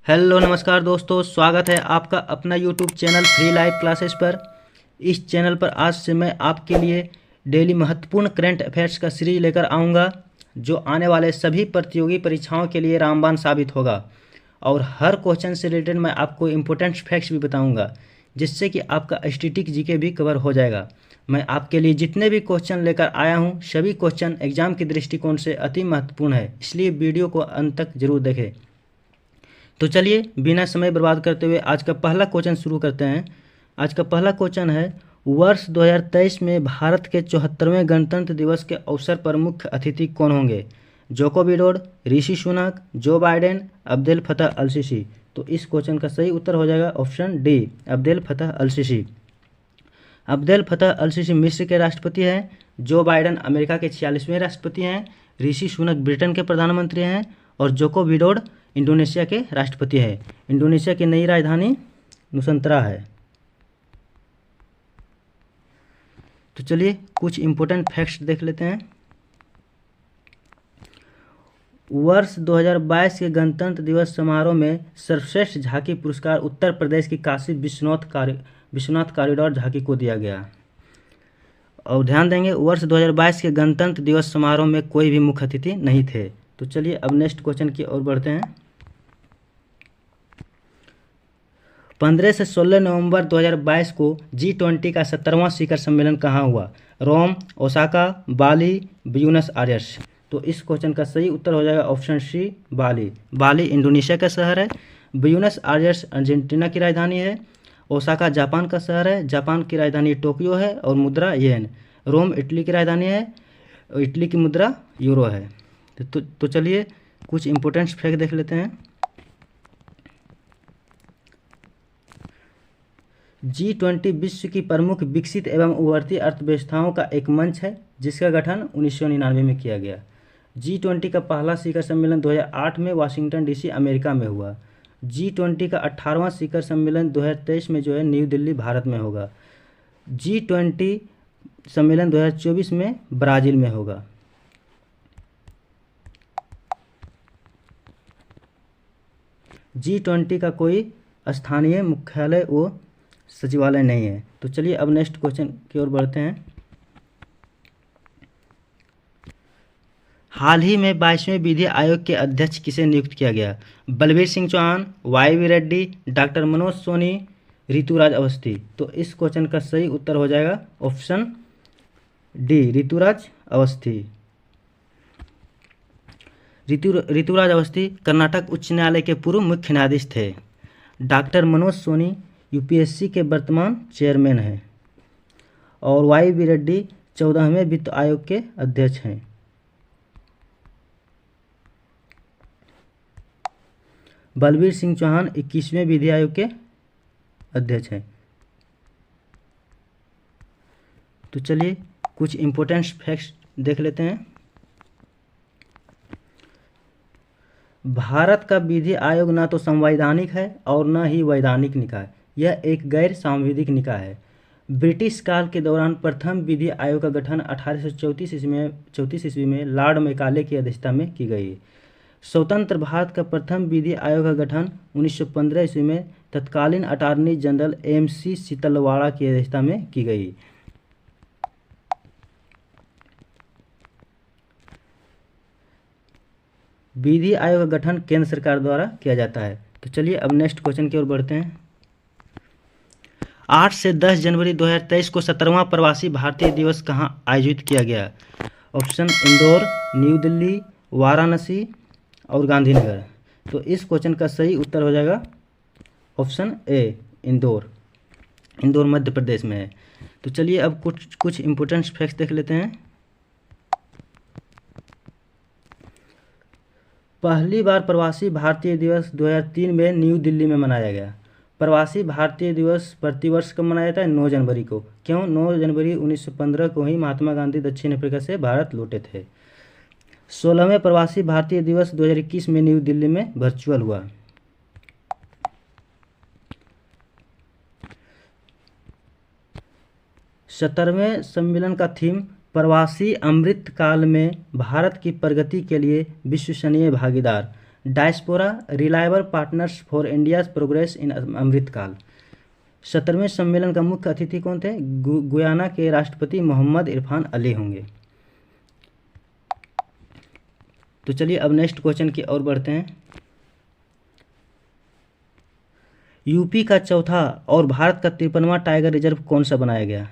Hello नमस्कार दोस्तों, स्वागत है आपका अपना YouTube channel free live classes पर। इस चैनल पर आज से मैं आपके लिए डेली महत्वपूर्ण करंट अफेयर्स का सीरीज लेकर आऊँगा, जो आने वाले सभी प्रतियोगी परीक्षाओं के लिए रामबाण साबित होगा। और हर क्वेश्चन से रिलेटेड मैं आपको इम्पोर्टेंट फैक्ट्स भी बताऊँगा, जिससे कि आपका स्टैटिक जीके भी कवर हो जाएगा। मैं आपके लिए जितने भी क्वेश्चन लेकर आया हूँ, सभी क्वेश्चन एग्जाम के दृष्टिकोण से अति महत्वपूर्ण है, इसलिए वीडियो को अंत तक जरूर देखें। तो चलिए बिना समय बर्बाद करते हुए आज का पहला क्वेश्चन शुरू करते हैं। आज का पहला क्वेश्चन है, वर्ष 2023 में भारत के 74वें गणतंत्र दिवस के अवसर पर मुख्य अतिथि कौन होंगे? जोको widowed, Rishi Sunak, Joe Biden, Abdel Fattah अल सीसी। तो इस क्वेश्चन का सही उत्तर हो जाएगा ऑप्शन डी, अब्देल फतह अल सीसी। अब्देल फतह अल सीसी मिस्र के राष्ट्रपति हैं, जो बाइडेन अमेरिका के 46वें राष्ट्रपति हैं, ऋषि सुनक ब्रिटेन के प्रधानमंत्री हैं और जोको विडोड इंडोनेशिया के राष्ट्रपति हैं। इंडोनेशिया की नई राजधानी नुसंतरा है। तो चलिए कुछ इंपॉर्टेंट फैक्ट्स देख लेते हैं। वर्ष 2022 के गणतंत्र दिवस समारोह में सर्वश्रेष्ठ झांकी पुरस्कार उत्तर प्रदेश की काशी विश्वनाथ कॉरिडोर झांकी को दिया गया। और ध्यान देंगे, वर्ष 2022 के गणतंत्र दिवस समारोह में कोई भी मुख्य अतिथि नहीं थे। तो चलिए अब नेक्स्ट क्वेश्चन की ओर बढ़ते हैं। 15 से 16 नवंबर 2022 को G20 का 17वां शिखर सम्मेलन कहाँ हुआ? रोम, ओसाका, बाली, ब्यूनस आयर्स। तो इस क्वेश्चन का सही उत्तर हो जाएगा ऑप्शन सी, बाली। बाली इंडोनेशिया का शहर है, ब्यूनस आयर्स अर्जेंटीना की राजधानी है, ओसाका जापान का शहर है, जापान की राजधानी टोक्यो है और मुद्रा येन। रोम इटली की राजधानी है, इटली की मुद्रा यूरो है। तो चलिए कुछ इंपॉर्टेंट फैक्ट देख लेते हैं। G20 विश्व की प्रमुख विकसित एवं उभरती अर्थव्यवस्थाओं का एक मंच है, जिसका गठन 1999 में किया गया। G20 का पहला शिखर सम्मेलन 2008 में वाशिंगटन डीसी अमेरिका में हुआ। G20 का 18वां शिखर सम्मेलन 2023 में जो है न्यू दिल्ली भारत में होगा। G20 सम्मेलन 2024 में ब्राज़ील में होगा। G20 का कोई स्थानीय मुख्यालय व सचिवालय नहीं है। तो चलिए अब नेक्स्ट क्वेश्चन की ओर बढ़ते हैं। हाल ही में 22वें विधि आयोग के अध्यक्ष किसे नियुक्त किया गया? Balbir Singh Chauhan, Y Reddy, doctor Manoj Soni, Rituraj Awasthi. तो इस क्वेश्चन का सही उत्तर हो जाएगा ऑप्शन डी, ऋतुराज अवस्थी। ऋतुराज अवस्थी कर्नाटक उच्च न्यायालय के पूर्व मुख्य न्यायाधीश थे। डॉक्टर मनोज सोनी यूपीएससी के वर्तमान चेयरमैन हैं और वाई रेड्डी 14वें वित्त आयोग के अध्यक्ष हैं। बलबीर सिंह चौहान 21वें विधि आयोग के अध्यक्ष हैं। तो चलिए कुछ इंपॉर्टेंट फैक्ट्स देख लेते हैं। भारत का विधि आयोग न तो संवैधानिक है और न ही वैधानिक निकाय, यह एक गैर सांविधिक निकाय है। ब्रिटिश काल के दौरान प्रथम विधि आयोग का गठन 1834 ईस्वी में लॉर्ड मैकाले की अध्यक्षता में की गई। स्वतंत्र भारत का प्रथम विधि आयोग का गठन 1915 ईस्वी में तत्कालीन अटॉर्नी जनरल MC सीतलवाड़ा की अध्यक्षता में की गई। विधि आयोग का गठन केंद्र सरकार द्वारा किया जाता है। तो चलिए अब नेक्स्ट क्वेश्चन की ओर बढ़ते हैं। 8 से 10 जनवरी 2023 को 17वां प्रवासी भारतीय दिवस कहाँ आयोजित किया गया? ऑप्शन इंदौर, न्यू दिल्ली, वाराणसी और गांधीनगर। तो इस क्वेश्चन का सही उत्तर हो जाएगा ऑप्शन ए, इंदौर। इंदौर मध्य प्रदेश में है। तो चलिए अब कुछ इंपॉर्टेंट फैक्ट्स देख लेते हैं। पहली बार प्रवासी भारतीय दिवस 2003 में न्यू दिल्ली में मनाया गया। प्रवासी भारतीय दिवस प्रतिवर्ष कब मनाया जाता है? 9 जनवरी को। क्यों? 9 जनवरी 1915 को ही महात्मा गांधी दक्षिण अफ्रीका से भारत लौटे थे। 16वें प्रवासी भारतीय दिवस 2021 में न्यू दिल्ली में वर्चुअल हुआ। सत्रहवें सम्मेलन का थीम प्रवासी अमृत काल में भारत की प्रगति के लिए विश्वसनीय भागीदार। Diaspora reliable partners for India's progress in Amritkaal. 17वें सम्मेलन का मुख्य अतिथि कौन थे? गुयाना के राष्ट्रपति मोहम्मद इरफान अली होंगे। तो चलिए अब नेक्स्ट क्वेश्चन की ओर बढ़ते हैं। यूपी का चौथा और भारत का 53वां टाइगर रिजर्व कौन सा बनाया गया?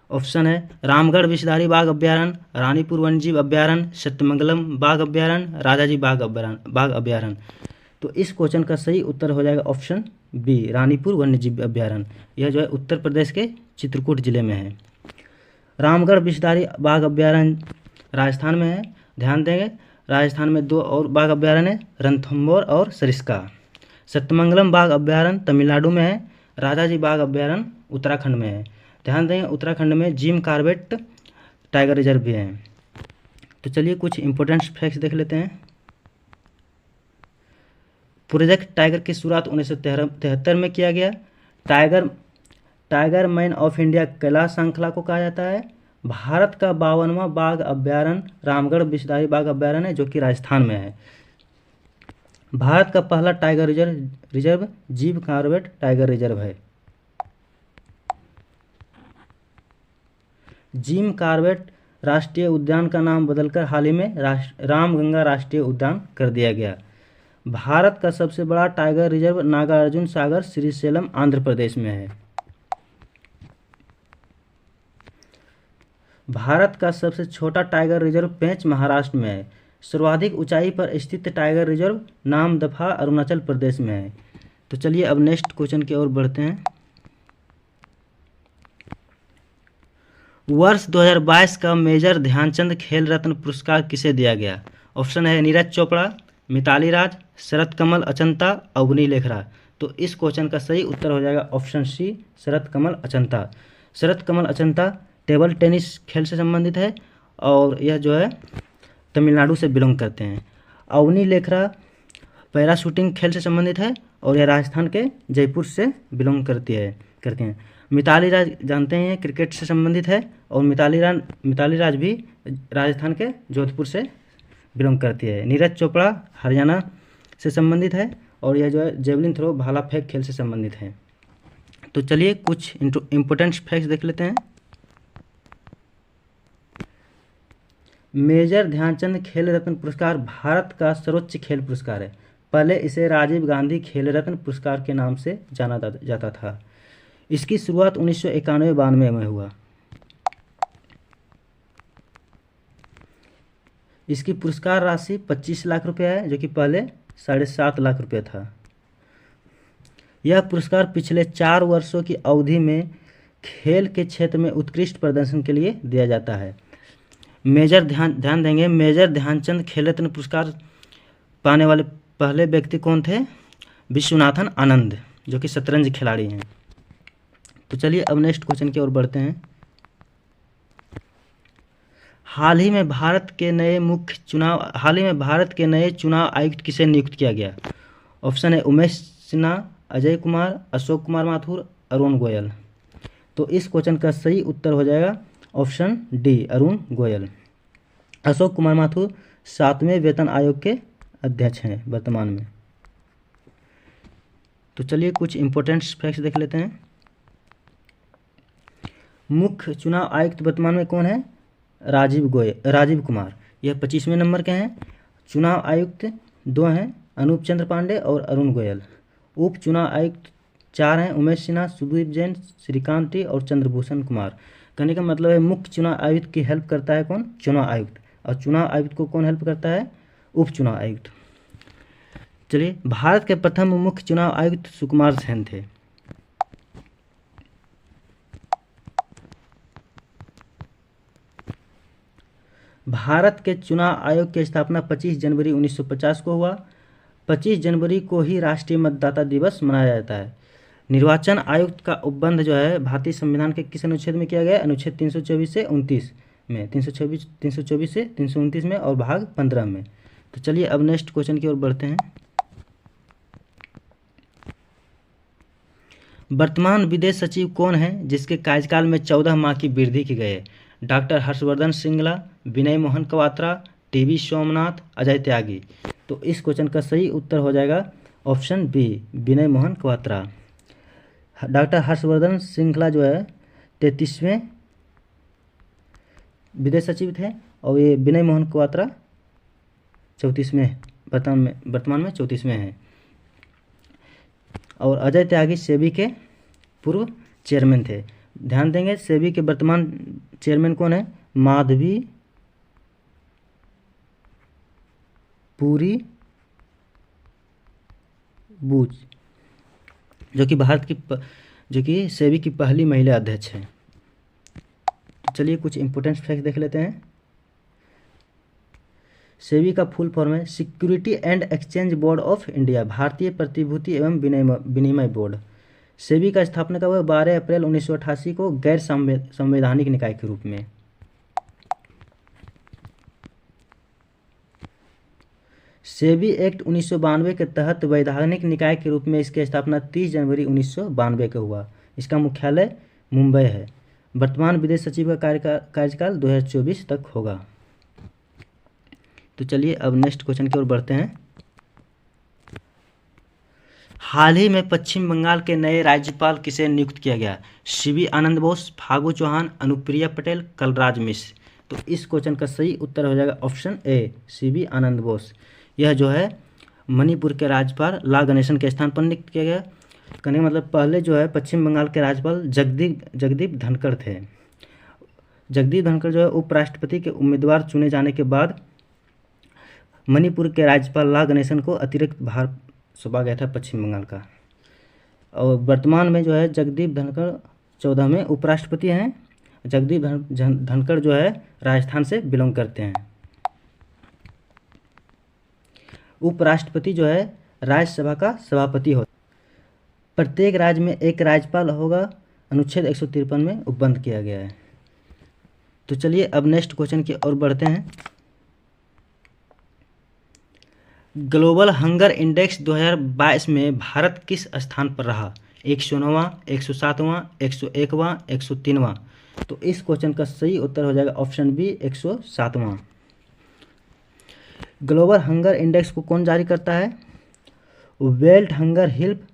ऑप्शन है रामगढ़ विषधारी बाघ अभ्यारण्य, रानीपुर वन्यजीव अभ्यारण्य, सत्यमंगलम बाघ अभ्यारण्य, राजाजी बाघ अभ्यारण्य। तो इस क्वेश्चन का सही उत्तर हो जाएगा ऑप्शन बी, रानीपुर वन्यजीव अभ्यारण्य। यह जो है उत्तर प्रदेश के चित्रकूट जिले में है। रामगढ़ विषधारी बाघ अभ्यारण्य राजस्थान में है। ध्यान देंगे राजस्थान में 2 और बाघ अभ्यारण्य है, रणथंभौर और सरिस्का। सत्यमंगलम बाघ अभ्यारण्य तमिलनाडु में है। राजाजी बाघ अभ्यारण्य उत्तराखंड में है। ध्यान दें उत्तराखंड में जिम कॉर्बेट टाइगर रिजर्व भी है। तो चलिए कुछ इंपॉर्टेंट फैक्ट्स देख लेते हैं। प्रोजेक्ट टाइगर की शुरुआत 1973 में किया गया। Tiger man of India Kailash श्रृंखला को कहा जाता है। भारत का 52वां बाघ अभ्यारण्य रामगढ़ विषधारी बाघ अभ्यारण्य है जो कि राजस्थान में है। भारत का पहला tiger reserve Jim Corbett tiger reserve है। जिम कॉर्बेट राष्ट्रीय उद्यान का नाम बदलकर हाल ही में रामगंगा राष्ट्रीय उद्यान कर दिया गया। भारत का सबसे बड़ा टाइगर रिजर्व नागार्जुन सागर श्रीशैलम आंध्र प्रदेश में है। भारत का सबसे छोटा टाइगर रिजर्व पेंच महाराष्ट्र में है। सर्वाधिक ऊंचाई पर स्थित टाइगर रिजर्व नामदफा अरुणाचल प्रदेश में है। तो चलिए अब नेक्स्ट क्वेश्चन की ओर बढ़ते हैं। वर्ष 2022 का मेजर ध्यानचंद खेल रत्न पुरस्कार किसे दिया गया? ऑप्शन है नीरज चोपड़ा, मिताली राज, शरत कमल अचंता, अवनी लेखरा। तो इस क्वेश्चन का सही उत्तर हो जाएगा option C, Sharath Kamal Achanta. Sharath Kamal Achanta table tennis खेल से संबंधित है और यह जो है तमिलनाडु से बिलोंग करते हैं। अवनी लेखरा पैराशूटिंग खेल से संबंधित है और यह राजस्थान के जयपुर से बिलोंग करती हैं। मिताली राज जानते हैं क्रिकेट से संबंधित है और मिताली राज भी राजस्थान के जोधपुर से बिलोंग करती है। नीरज चोपड़ा हरियाणा से संबंधित है और यह जो है जेवलिन थ्रो भाला फेंक खेल से संबंधित है। तो चलिए कुछ इम्पोर्टेंट फैक्ट्स देख लेते हैं। मेजर ध्यानचंद खेल रत्न पुरस्कार भारत का सर्वोच्च खेल पुरस्कार है। पहले इसे राजीव गांधी खेल रत्न पुरस्कार के नाम से जाना जाता था। इसकी शुरुआत 1991-92 में हुआ। इसकी पुरस्कार राशि 25 लाख रुपये है जो कि पहले 7.5 लाख रुपये था। यह पुरस्कार पिछले 4 वर्षों की अवधि में खेल के क्षेत्र में उत्कृष्ट प्रदर्शन के लिए दिया जाता है। ध्यान देंगे मेजर ध्यानचंद खेल रत्न पुरस्कार पाने वाले पहले व्यक्ति कौन थे? विश्वनाथन आनंद जो कि शतरंज खिलाड़ी हैं। तो चलिए अब नेक्स्ट क्वेश्चन की ओर बढ़ते हैं। हाल ही में भारत के नए चुनाव आयुक्त किसे नियुक्त किया गया? ऑप्शन है उमेश सिन्हा, अजय कुमार, अशोक कुमार माथुर, अरुण गोयल। तो इस क्वेश्चन का सही उत्तर हो जाएगा ऑप्शन डी, अरुण गोयल। अशोक कुमार माथुर 7वें वेतन आयोग के अध्यक्ष हैं वर्तमान में। तो चलिए कुछ इंपॉर्टेंट फैक्ट्स देख लेते हैं। मुख्य चुनाव आयुक्त वर्तमान में कौन है? राजीव कुमार, यह 25वें नंबर के हैं। चुनाव आयुक्त 2 हैं, अनूप चंद्र पांडे और अरुण गोयल। उप चुनाव आयुक्त 4 हैं, उमेश सिन्हा, सुदीप जैन, श्रीकांत टी और चंद्रभूषण कुमार। कहने का मतलब है मुख्य चुनाव आयुक्त की हेल्प करता है कौन? चुनाव आयुक्त। और चुनाव आयुक्त को कौन हेल्प करता है? उप चुनाव आयुक्त। चलिए भारत के प्रथम मुख्य चुनाव आयुक्त सुकुमार सेन थे। भारत के चुनाव आयोग की स्थापना 25 जनवरी 1950 को हुआ। 25 जनवरी को ही राष्ट्रीय मतदाता दिवस मनाया जाता है। निर्वाचन आयुक्त का उपबंध जो है भारतीय संविधान के किस अनुच्छेद में किया गया है? अनुच्छेद 324 से 29 में, 324 से 329 में और भाग 15 में। तो चलिए अब नेक्स्ट क्वेश्चन की ओर बढ़ते हैं। वर्तमान विदेश सचिव कौन है जिसके कार्यकाल में 14 माह की वृद्धि की गई है? डॉक्टर हर्षवर्धन श्रृंगला, विनय मोहन क्वात्रा, टीवी सोमनाथ, अजय त्यागी। तो इस क्वेश्चन का सही उत्तर हो जाएगा ऑप्शन बी, विनय मोहन क्वात्रा। डॉक्टर हर्षवर्धन श्रृंखला जो है 33वें विदेश सचिव थे और ये विनय मोहन क्वात्रा 34वें, वर्तमान में 34वें हैं। और अजय त्यागी सेबी के पूर्व चेयरमैन थे। ध्यान देंगे सेबी के वर्तमान चेयरमैन कौन है? माधवी पुरी बूच, जो कि सेबी की पहली महिला अध्यक्ष है। तो चलिए कुछ इंपॉर्टेंट फैक्ट देख लेते हैं। सेबी का फुल फॉर्म है security and exchange board of India, भारतीय प्रतिभूति एवं विनिमय बोर्ड। सेबी का स्थापना कब हुआ? 12 अप्रैल 1988 को गैर संवैधानिक निकाय के रूप में। सेबी एक्ट 1992 के तहत वैधानिक निकाय के रूप में इसकी स्थापना 30 जनवरी 1992 को हुआ। इसका मुख्यालय मुंबई है। वर्तमान विदेश सचिव का कार्यकाल 2024 तक होगा। तो चलिए अब नेक्स्ट क्वेश्चन की ओर बढ़ते हैं। हाल ही में पश्चिम बंगाल के नए राज्यपाल किसे नियुक्त किया गया? सीवी आनंद बोस, फागू चौहान, अनुप्रिया पटेल, कलराज मिश्र। तो इस क्वेश्चन का सही उत्तर हो जाएगा ऑप्शन ए, सीवी आनंद बोस। यह जो है मणिपुर के राज्यपाल ला गणेशन के स्थान पर नियुक्त किया गया। कहने का मतलब पहले जो है पश्चिम बंगाल के राज्यपाल जगदीप धनखड़ थे। जगदीप धनखड़ जो है उपराष्ट्रपति के उम्मीदवार चुने जाने के बाद मणिपुर के राज्यपाल ला गणेशन को अतिरिक्त भार सौंपा गया था पश्चिम बंगाल का। और वर्तमान में जो है जगदीप धनखड़ 14वें उपराष्ट्रपति हैं। जगदीप धनखड़ जो है राजस्थान से बिलोंग करते हैं। उपराष्ट्रपति जो है राज्यसभा का सभापति होता है। प्रत्येक राज्य में एक राज्यपाल होगा, अनुच्छेद 153 में उपबंध किया गया है। तो चलिए अब नेक्स्ट क्वेश्चन की ओर बढ़ते हैं। ग्लोबल हंगर इंडेक्स 2022 में भारत किस स्थान पर रहा? 109वां, 107वां, 101वां, 103वां। तो इस क्वेश्चन का सही उत्तर हो जाएगा ऑप्शन बी, 107वां। ग्लोबल हंगर इंडेक्स को कौन जारी करता है? वर्ल्ड हंगर हेल्प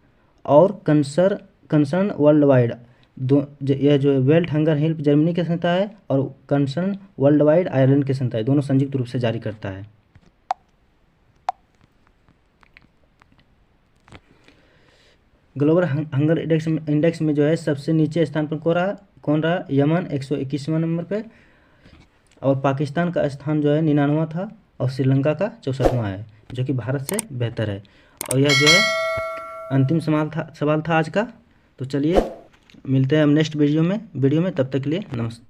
और कंसर्न वर्ल्ड वाइड। यह जो है वर्ल्ड हंगर हेल्प जर्मनी के संस्था है और कंसर्न वर्ल्ड वाइड आयरलैंड के संस्था है। दोनों संयुक्त रूप से जारी करता है। ग्लोबल हंगर इंडेक्स में जो है सबसे नीचे स्थान पर कौन रहा? यमन 121वां नंबर पे, और पाकिस्तान का स्थान जो है 99वां था, और श्रीलंका का 64वां है, जो कि भारत से बेहतर है। और यह जो है अंतिम सवाल था आज का। तो चलिए मिलते हैं हम नेक्स्ट वीडियो में। तब तक के लिए नमस्ते।